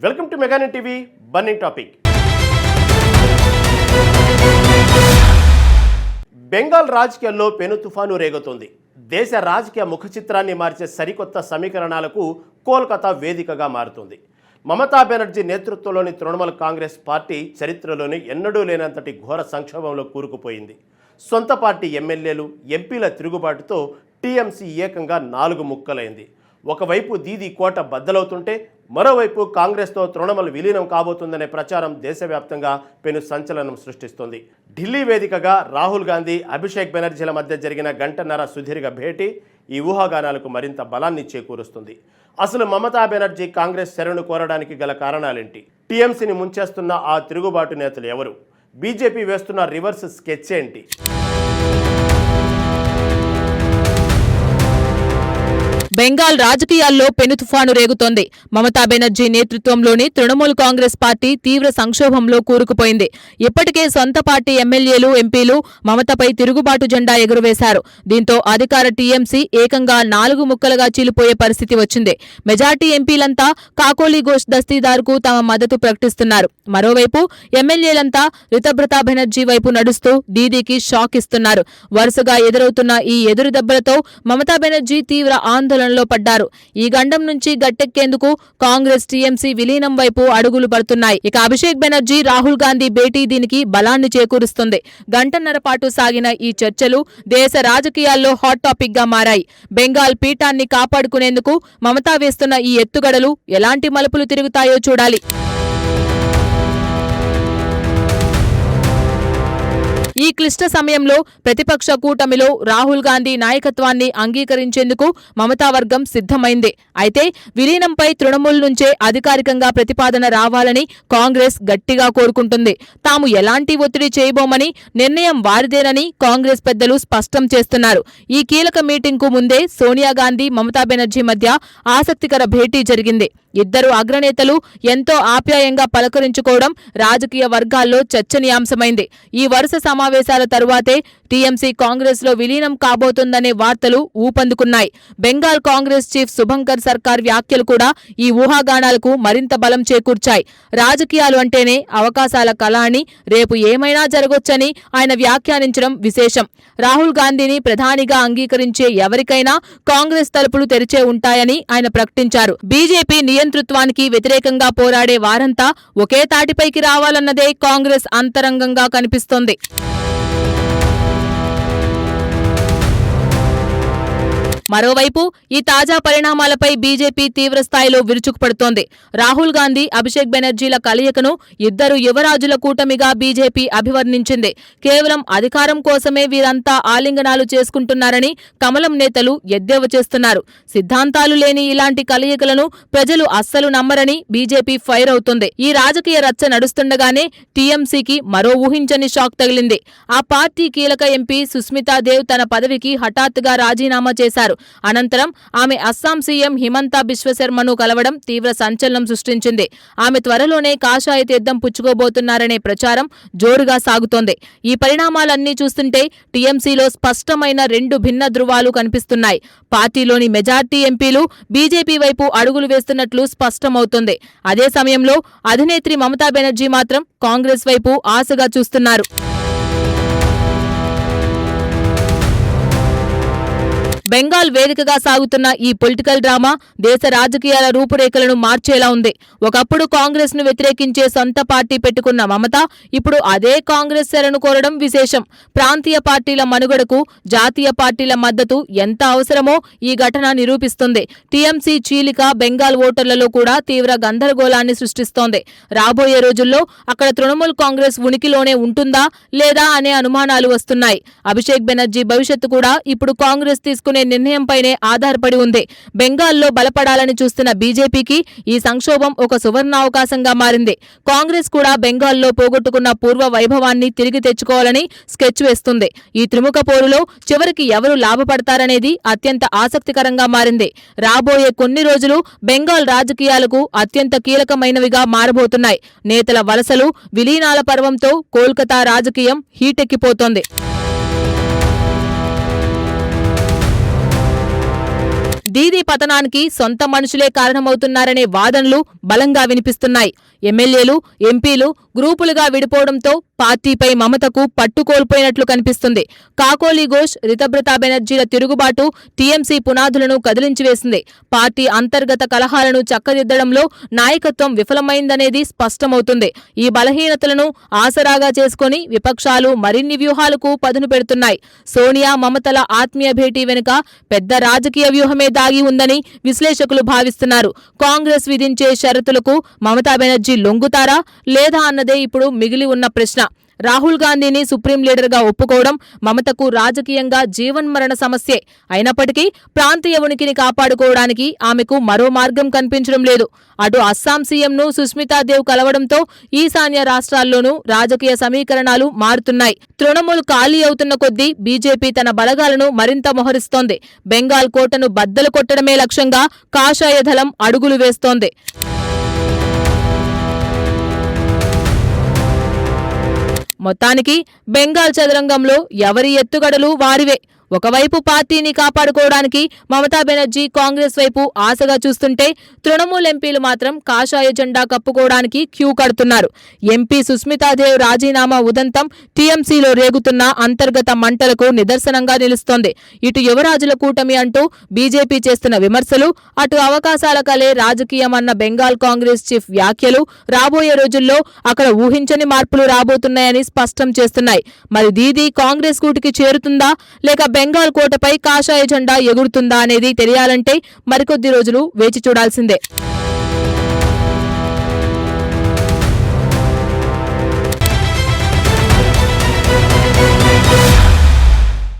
Welcome to Meganet TV burning topic. Bengal రాజకీయాల్లో పెను తుఫాను రేగుతోంది. దేశ రాజకీయ ముఖ చిత్రాన్ని మార్చే సరికొత్త సమీకరణాలకు కోల్కతా వేదికగా మారుతుంది. మమతా బెనర్జీ నేతృత్వంలోని తృణమూల్ కాంగ్రెస్ పార్టీ చరిత్రలోని ఎన్నడూ లేనంతటి ఘోర సంక్షోభంలో కూరుకుపోయింది. సొంత పార్టీ ఎమ్మెల్యేలు, ఎంపీల తిరుగుబాటుతో టీఎంసీ ఏకంగా 4 ముక్కలైంది. ఒకవైపు దీదీ కోట బద్దలవుతుంటే మరోవైపు కాంగ్రెస్తో తృణమూల్ విలీనం కాబోతుందనే ప్రచారం దేశవ్యాప్తంగా పెను సంచలనం సృష్టిస్తోంది. ఢిల్లీ వేదికగా రాహుల్ గాంధీ, అభిషేక్ బెనర్జీల మధ్య జరిగిన గంటన్నర సుదీర్ఘ భేటీ ఈ ఊహాగానాలకు మరింత బలాన్ని చేకూరుస్తుంది. అసలు మమతా బెనర్జీ కాంగ్రెస్ శరణు కోరడానికి గల కారణాలేంటి? టీఎంసీని ముంచేస్తున్న ఆ తిరుగుబాటు నేతలు ఎవరు? బీజేపీ వేస్తున్న రివర్స్ స్కెచ్ ఏంటి? బెంగాల్ రాజకీయాల్లో పెను తుఫాను రేగుతోంది. మమతా బెనర్జీ నేతృత్వంలోని తృణమూల్ కాంగ్రెస్ పార్టీ తీవ్ర సంక్షోభంలో కూరుకుపోయింది. ఇప్పటికే సొంత పార్టీ ఎమ్మెల్యేలు, ఎంపీలు మమతపై తిరుగుబాటు జెండా ఎగురవేశారు. దీంతో అధికార టీఎంసీ ఏకంగా 4 ముక్కలుగా చీలిపోయే పరిస్థితి వచ్చింది. మెజార్టీ ఎంపీలంతా కాకోలి ఘోష్ దస్తీదార్కు తమ మద్దతు ప్రకటిస్తున్నారు. మరోవైపు ఎమ్మెల్యేలంతా రితబ్రతా బెనర్జీ వైపు నడుస్తూ దీదీకి షాక్ ఇస్తున్నారు. వరుసగా ఎదురవుతున్న ఈ ఎదురుదెబ్బలతో మమతా బెనర్జీ తీవ్ర ఆందోళనలో పడ్డారు. ఈ గండం నుంచి గట్టెక్కేందుకు కాంగ్రెస్, టీఎంసీ విలీనం వైపు అడుగులు పడుతున్నాయి. ఇక అభిషేక్ బెనర్జీ, రాహుల్ గాంధీ భేటీ దీనికి బలాన్ని చేకూరుస్తుంది. గంటన్నర పాటు సాగిన ఈ చర్చలు దేశ రాజకీయాల్లో హాట్ టాపిక్ గా మారాయి. బెంగాల్ పీఠాన్ని కాపాడుకునేందుకు మమతా వేస్తున్న ఈ ఎత్తుగడలు ఎలాంటి మలుపులు తిరుగుతాయో చూడాలి. ఈ క్లిష్ట సమయంలో ప్రతిపక్ష కూటమిలో రాహుల్ గాంధీ నాయకత్వాన్ని అంగీకరించేందుకు మమతా వర్గం సిద్ధమైంది. అయితే విలీనంపై తృణమూల్ నుంచే అధికారికంగా ప్రతిపాదన రావాలని కాంగ్రెస్ గట్టిగా కోరుకుంటుంది. తాము ఎలాంటి ఒత్తిడి చేయబోమని, నిర్ణయం వారిదేనని కాంగ్రెస్ పెద్దలు స్పష్టం చేస్తున్నారు. ఈ కీలక మీటింగ్కు ముందే సోనియా గాంధీ, మమతా బెనర్జీ మధ్య ఆసక్తికర భేటీ జరిగింది. ఇద్దరు అగ్రనేతలు ఎంతో ఆప్యాయంగా పలకరించుకోవడం రాజకీయ వర్గాల్లో చర్చనీయాంశమైంది. ఈ వరుస సమావేశాల తరువాతే టీఎంసీ కాంగ్రెస్ లో విలీనం కాబోతుందనే వార్తలు ఊపందుకున్నాయి. బెంగాల్ కాంగ్రెస్ చీఫ్ శుభంకర్ సర్కార్ వ్యాఖ్యలు కూడా ఈ ఊహాగానాలకు మరింత బలం చేకూర్చాయి. రాజకీయాలు అంటేనే అవకాశాల కళ అని, రేపు ఏమైనా జరగొచ్చని ఆయన వ్యాఖ్యానించడం విశేషం. రాహుల్ గాంధీని ప్రధానిగా అంగీకరించే ఎవరికైనా కాంగ్రెస్ తలుపులు తెరిచే ఉంటాయని ఆయన ప్రకటించారు. బీజేపీ నియంతృత్వానికి వ్యతిరేకంగా పోరాడే వారంతా ఒకే తాటిపైకి రావాలన్నదే కాంగ్రెస్ అంతరంగంగా కనిపిస్తోంది. మరోవైపు ఈ తాజా పరిణామాలపై బీజేపీ తీవ్రస్థాయిలో విరుచుకుపడుతోంది. రాహుల్ గాంధీ, అభిషేక్ బెనర్జీల కలయికను ఇద్దరు యువరాజుల కూటమిగా బీజేపీ అభివర్ణించింది. కేవలం అధికారం కోసమే వీరంతా ఆలింగనాలు చేసుకుంటున్నారని కమలం నేతలు ఎద్దేవా చేస్తున్నారు. సిద్ధాంతాలు లేని ఇలాంటి కలయికలను ప్రజలు అస్సలు నమ్మరని బీజేపీ ఫైర్ అవుతుంది. ఈ రాజకీయ రచ్చ నడుస్తుండగానే టీఎంసీకి మరో ఊహించని షాక్ తగిలింది. ఆ పార్టీ కీలక ఎంపీ సుస్మితా దేవ్ తన పదవికి హఠాత్తుగా రాజీనామా చేశారు. అనంతరం ఆమె అస్సాం సీఎం హిమంతా బిశ్వశర్మను కలవడం తీవ్ర సంచలనం సృష్టించింది. ఆమె త్వరలోనే కాషాయ తీర్థం పుచ్చుకోబోతున్నారనే ప్రచారం జోరుగా సాగుతోంది. ఈ పరిణామాలన్నీ చూస్తుంటే టీఎంసీలో స్పష్టమైన 2 భిన్న ధృవాలు కనిపిస్తున్నాయి. పార్టీలోని మెజార్టీ ఎంపీలు బీజేపీ వైపు అడుగులు వేస్తున్నట్లు స్పష్టమవుతోంది. అదే సమయంలో అధినేత్రి మమతా బెనర్జీ మాత్రం కాంగ్రెస్ వైపు ఆశగా చూస్తున్నారు. బెంగాల్ వేదికగా సాగుతున్న ఈ పొలిటికల్ డ్రామా దేశ రాజకీయాల రూపురేఖలను మార్చేలా ఉంది. ఒకప్పుడు కాంగ్రెస్ ను వ్యతిరేకించే సొంత పార్టీ పెట్టుకున్న మమత ఇప్పుడు అదే కాంగ్రెస్ శరణు కోరడం విశేషం. ప్రాంతీయ పార్టీల మనుగడకు జాతీయ పార్టీల మద్దతు ఎంత అవసరమో ఈ ఘటన నిరూపిస్తుంది. టీఎంసీ చీలిక బెంగాల్ ఓటర్లలో కూడా తీవ్ర గందరగోళాన్ని సృష్టిస్తోంది. రాబోయే రోజుల్లో అక్కడ తృణమూల్ కాంగ్రెస్ ఉనికిలోనే ఉంటుందా లేదా అనే అనుమానాలు వస్తున్నాయి. అభిషేక్ బెనర్జీ భవిష్యత్తు కూడా ఇప్పుడు కాంగ్రెస్ తీసుకునే నిర్ణయంపైనే ఆధారపడి ఉంది. బెంగాల్లో బలపడాలని చూస్తున్న బీజేపీకి ఈ సంక్షోభం ఒక సువర్ణావకాశంగా మారింది. కాంగ్రెస్ కూడా బెంగాల్లో పోగొట్టుకున్న పూర్వ వైభవాన్ని తిరిగి తెచ్చుకోవాలని స్కెచ్ వేస్తుంది. ఈ త్రిముఖ పోరులో చివరికి ఎవరు లాభపడతారనేది అత్యంత ఆసక్తికరంగా మారింది. రాబోయే కొన్ని రోజులు బెంగాల్ రాజకీయాలకు అత్యంత కీలకమైనవిగా మారబోతున్నాయి. నేతల వలసలు, విలీనాల పర్వంతో కోల్కతా రాజకీయం హీటెక్కిపోతోంది. దీదీ పతనానికి సొంత మనుషులే కారణమవుతున్నారనే వాదనలు బలంగా వినిపిస్తున్నాయి. ఎమ్మెల్యేలు, ఎంపీలు గ్రూపులుగా విడిపోవడంతో పార్టీపై మమతకు పట్టు కోల్పోయినట్లు కనిపిస్తుంది. కాకోలి ఘోష్, రితబ్రతా బెనర్జీల తిరుగుబాటు టీఎంసీ పునాదులను కదిలించివేసింది. పార్టీ అంతర్గత కలహాలను చక్కదిద్దడంలో నాయకత్వం విఫలమైందనేది స్పష్టమవుతుంది. ఈ బలహీనతలను ఆసరాగా చేసుకుని విపక్షాలు మరిన్ని వ్యూహాలకు పదును పెడుతున్నాయి. సోనియా, మమతల ఆత్మీయ భేటీ వెనుక పెద్ద రాజకీయ వ్యూహమే దాగి ఉందని విశ్లేషకులు భావిస్తున్నారు. కాంగ్రెస్ విధించే షరతులకు మమతా బెనర్జీ లొంగుతారా లేదా అన్నదే ఇప్పుడు మిగిలి ఉన్న ప్రశ్న. రాహుల్ గాంధీని సుప్రీం లీడర్గా ఒప్పుకోవడం మమతకు రాజకీయంగా జీవన్మరణ సమస్యే. అయినప్పటికీ ప్రాంతీయ ఉనికిని కాపాడుకోవడానికి ఆమెకు మరో మార్గం కనిపించడం లేదు. అటు అస్సాం సీఎంను సుష్మితాదేవ్ కలవడంతో ఈశాన్య రాష్ట్రాల్లోనూ రాజకీయ సమీకరణాలు మారుతున్నాయి. తృణమూల్ ఖాళీ అవుతున్న కొద్దీ బీజేపీ తన బలగాలను మరింత మోహరిస్తోంది. బెంగాల్ కోటను బద్దలు కొట్టడమే లక్ష్యంగా కాషాయ దళం అడుగులు వేస్తోంది. మొత్తానికి బెంగాల్ చదరంగంలో ఎవరి ఎత్తుగడలు వారివే. ఒకవైపు పార్టీని కాపాడుకోవడానికి మమతా బెనర్జీ కాంగ్రెస్ వైపు ఆశగా చూస్తుంటే, తృణమూల్ ఎంపీలు మాత్రం కాషాయ జెండా కప్పుకోవడానికి క్యూ కడుతున్నారు. ఎంపీ సుష్మితాదేవ్ రాజీనామా ఉదంతం టీఎంసీలో రేగుతున్న అంతర్గత మంటలకు నిదర్శనంగా నిలుస్తోంది. ఇటు యువరాజుల కూటమి అంటూ బీజేపీ చేస్తున్న విమర్శలు, అటు అవకాశాల కలే రాజకీయం అన్న బెంగాల్ కాంగ్రెస్ చీఫ్ వ్యాఖ్యలు రాబోయే రోజుల్లో అక్కడ ఊహించని మార్పులు రాబోతున్నాయని స్పష్టం చేస్తున్నాయి. మరి దీదీ కాంగ్రెస్ కూటికి చేరుతుందా లేక బెంగాల్ కోటపై కాషాయ జెండా ఎగురుతుందా అనేది తెలియాలంటే మరికొద్ది రోజులు వేచి చూడాల్సిందే.